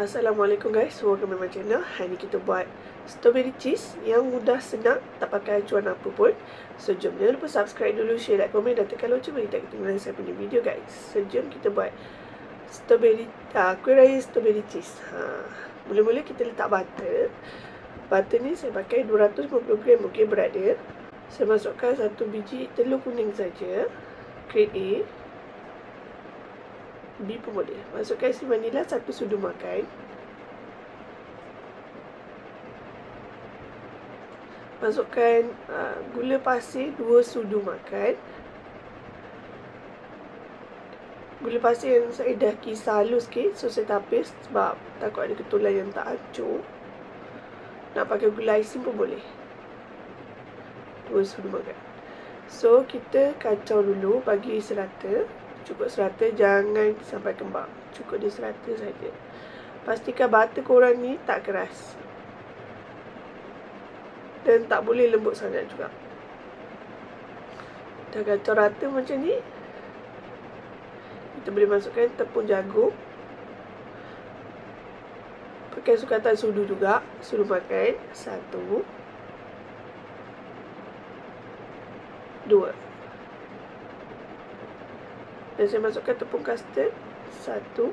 Assalamualaikum guys, welcome to my channel. Hari ni kita buat strawberry cheese yang mudah, senang, tak pakai acuan apa pun. So jom, jangan lupa subscribe dulu, share, like, komen dan tekan lonceng bagi tak ketinggalan saya punya video guys. So jom kita buat kuih raya strawberry cheese. Mula-mula kita letak butter. Butter ni saya pakai 250 gram, okey, berat dia. Saya masukkan 1 biji telur kuning saja, grade A. B pun boleh. Masukkan isi vanila 1 sudu makan. Masukkan gula pasir 2 sudu makan. Gula pasir yang saya dah kisar halus sikit, so saya tapis sebab takut ada ketulan yang tak hancur. Nak pakai gula icing pun boleh. 2 sudu makan. So kita kacau dulu, bagi serata. Cukup serata, jangan sampai kembang. Cukup dia serata saja. Pastikan butter korang ni tak keras. Dan tak boleh lembut sangat juga. Dah kacau rata macam ni. Kita boleh masukkan tepung jagung. Pakai sukatan sudu juga. Sudu makan. 1 2. Dan saya masukkan tepung custard 1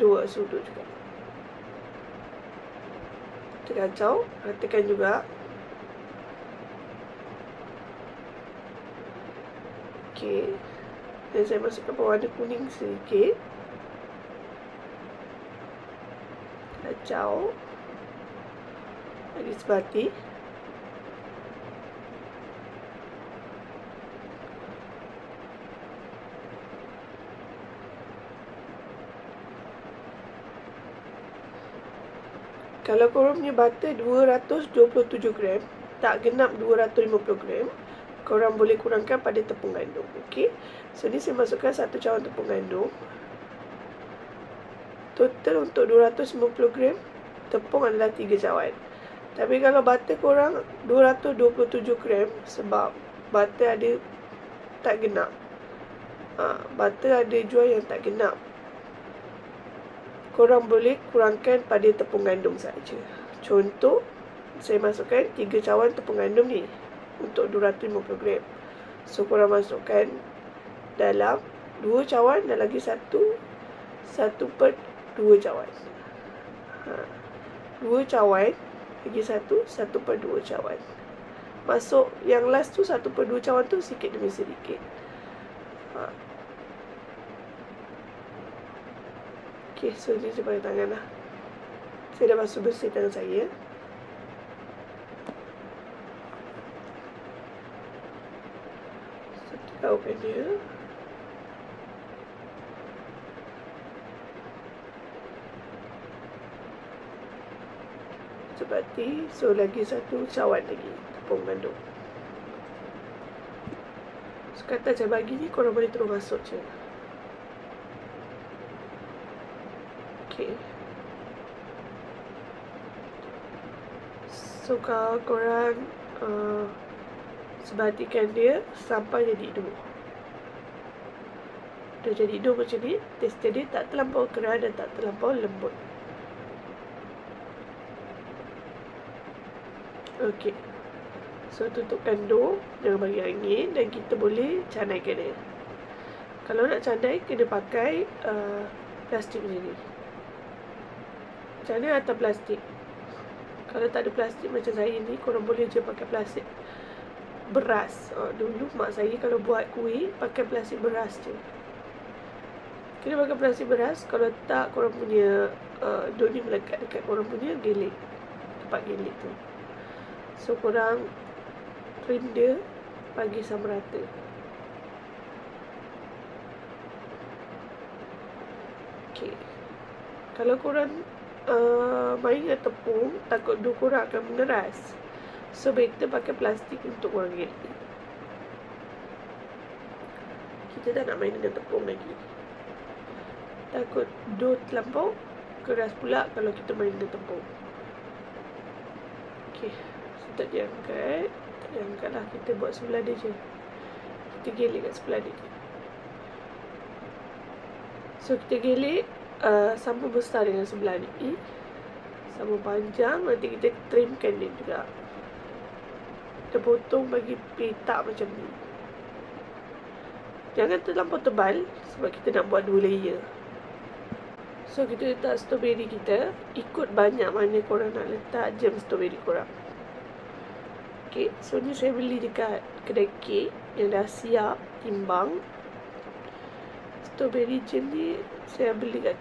2 sudu juga. Kita kacau, ratakan juga. Okey. Dan saya masukkan pewarna kuning sedikit. Kacau. Lagi sebati. Kalau korang punya butter 227 gram, tak genap 250 gram, korang boleh kurangkan pada tepung gandum. Okey. So ni saya masukkan 1 cawan tepung gandum. Total untuk 250 gram tepung adalah 3 cawan. Tapi kalau butter korang 227 gram, sebab butter ada tak genap. Butter ada jual yang tak genap. Korang boleh kurangkan pada tepung gandum saja. Contoh, saya masukkan 3 cawan tepung gandum ni untuk 250 gram. So, korang masukkan dalam 2 cawan dan lagi 1/2 cawan. 2 cawan lagi 1/2 cawan. Masuk yang last tu 1/2 cawan tu sikit demi sedikit. Okey, so ni saya pakai tangan lah. Saya dah basuh bersih tangan saya. So, tekaukan dia. Seperti, so lagi 1 cawan lagi tepung gandum. So, kata saya bagi ni, korang boleh terus masuk je. Okay. So kalau korang sebatikan dia sampai jadi dough. Dah jadi dough macam ni, tekstur dia tak terlampau keras dan tak terlampau lembut. Okay. So tutupkan dough, jangan bagi angin, dan kita boleh canaikan dia. Kalau nak canai, kena pakai plastik macam ni. Canai atas plastik. Kalau tak ada plastik macam saya ni, korang boleh je pakai plastik beras. Dulu mak saya kalau buat kuih pakai plastik beras je. Kena pakai plastik beras. Kalau tak, korang punya dough ni melekat dekat korang punya gelik, tempat gelik tu. So korang trim dia, bagi sama rata. Okay. Kalau korang main dengan tepung, takut dough korang akan mengeras. So better pakai plastik untuk korang gelik. Kita tak nak main dengan tepung lagi. Takut dough terlampau keras pula kalau kita main dengan tepung. Okay, so tak diangkat. Tak diangkat lah, kita buat sebelah dia je. Kita gelik kat sebelah dia je. So kita gelik sama besar dengan sebelah ni. Sama panjang. Nanti kita trimkan dia juga. Kita potong bagi petak macam ni. Jangan terlampau tebal sebab kita nak buat 2 layer. So kita letak strawberry kita ikut banyak mana korang nak letak jam strawberry korang. Okay, so ni saya beli dekat kedai kek yang dah siap timbang. Strawberry jam ni saya beli kat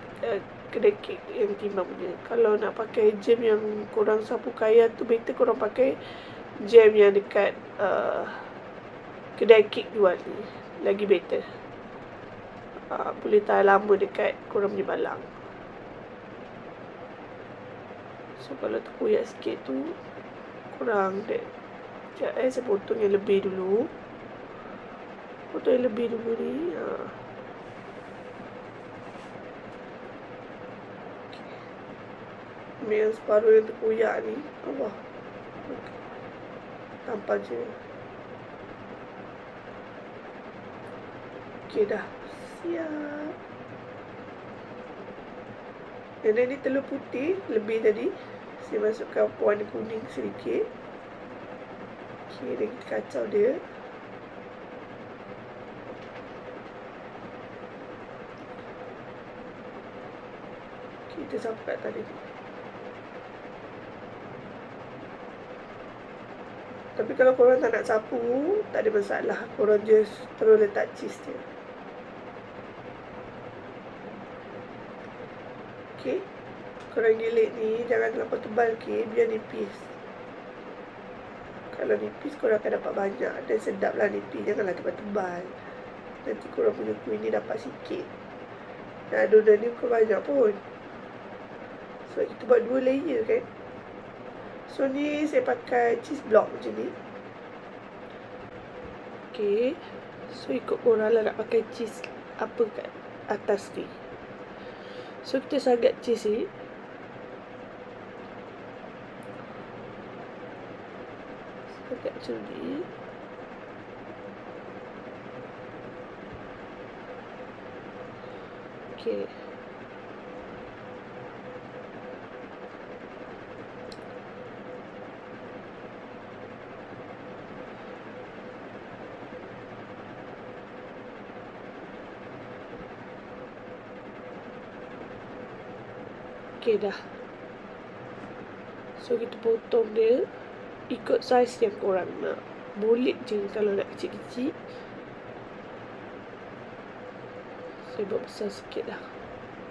kedai kek yang timbang punya. Kalau nak pakai jam yang korang sapu kaya tu, better korang pakai jam yang dekat kedai kek jual ni. Lagi better. Boleh tahan lama dekat korang punya balang. So kalau terkoyak sikit tu kurang dek. Sekejap saya potong yang lebih dulu. Potong yang lebih dulu ni. Ambil yang separuh yang terkoyak ni. Allah. Tampal je. Okey dah. Siap. Yang ni telur putih lebih tadi. Saya masukkan warna kuning sedikit. Okey, dan kita kacau dia. Kita sapu kat tadi ni. Tapi kalau korang tak nak sapu, tak ada masalah. Korang just terus letak cheese dia. Okay. Korang gilit ni jangan terlalu tebal, okay? Biar nipis. Kalau nipis korang akan dapat banyak. Dan sedap lah nipis. Janganlah tebal-tebal. Nanti korang punya kuih ni dapat sikit. Dan adonan ni bukan banyak pun. Sebab kita buat 2 layer kan. So ni saya pakai cheese block macam ni. Okay. So ikut korang lah nak pakai cheese apa kat atas ni. So kita sangat cheese ni. Sangat macam ni. Okay. Okay dah. So kita potong dia ikut saiz yang korang nak. Bulat je kalau nak kecil-kecil. Saya buat besar sikit dah.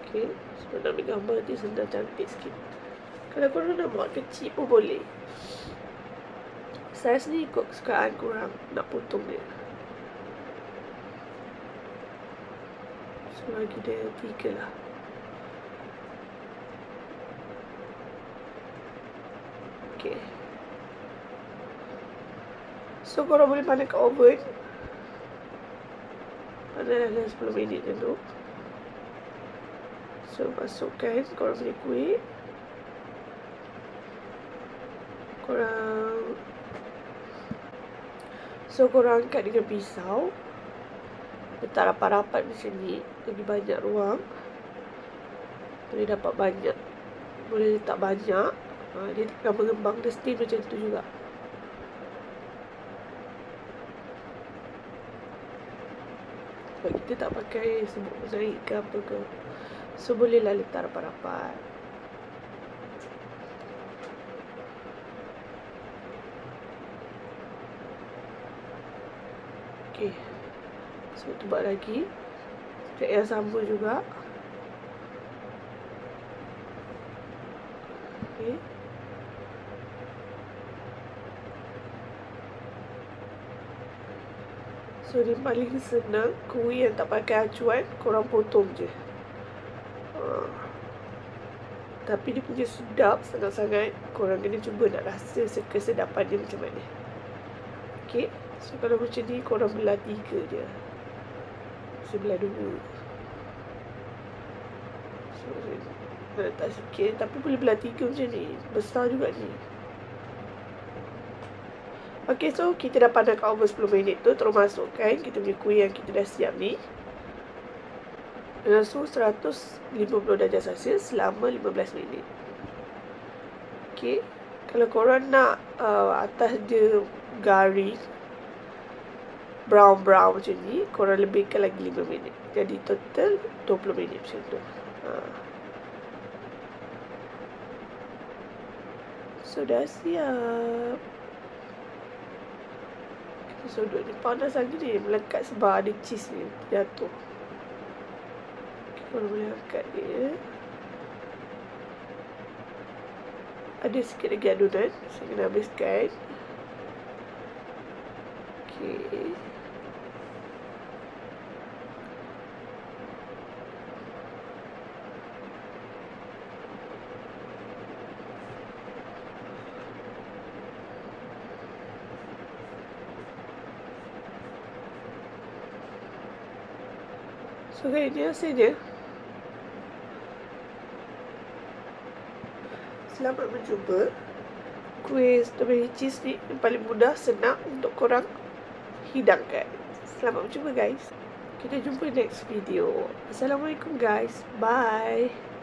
Okay. Sebab nak ambil gambar nanti senang cantik sikit. Kalau korang nak buat kecil pun boleh. Saiz ni ikut kesukaan korang nak potong dia. So bagi dia 3 lah. Okay. So korang boleh panas kat oven. Panas dalam 10 minit dulu. So masukkan korang punya kuih. Korang angkat dengan pisau. Letak rapat-rapat macam ni. Lebih banyak ruang. Boleh dapat banyak. Boleh letak banyak. Dia akan mengembang. Dia steam macam tu juga. Sebab kita tak pakai serbuk mozaik ke apa ke. So bolehlah letak rapat-rapat. Okay. So kita buat lagi. Step yang sama juga. Okay. So dia paling senang. Kuih yang tak pakai acuan, korang potong je. Tapi dia punya sedap sangat-sangat. Korang kena cuba nak rasa kesedapan dia macam mana. Okay. So kalau macam ni, korang belah 3 je. Sebelah 2. So nak letak sikit. Tapi boleh belah 3 macam ni. Besar juga ni. Okay, so kita dah panas kat oven 10 minit tu. Terus masukkan kita punya kuih yang kita dah siap ni. dengan suhu 150 darjah Celsius selama 15 minit. Okey. Kalau korang nak atas dia garing brown macam ni, korang lebihkan lagi 5 minit. Jadi total 20 minit macam tu. Sudah siap. Kita sodok ni panas lagi ni, melekat sebab ada cheese ni jatuh. Korang boleh angkat dia. Ada sikit lagi adunan, saya kena habiskan. Okey. So guys, ini hasilnya. Selamat mencuba kuih strawberry cheese ni, yang paling mudah, senang untuk korang hidangkan. Selamat mencuba guys. Kita jumpa next video. Assalamualaikum guys. Bye.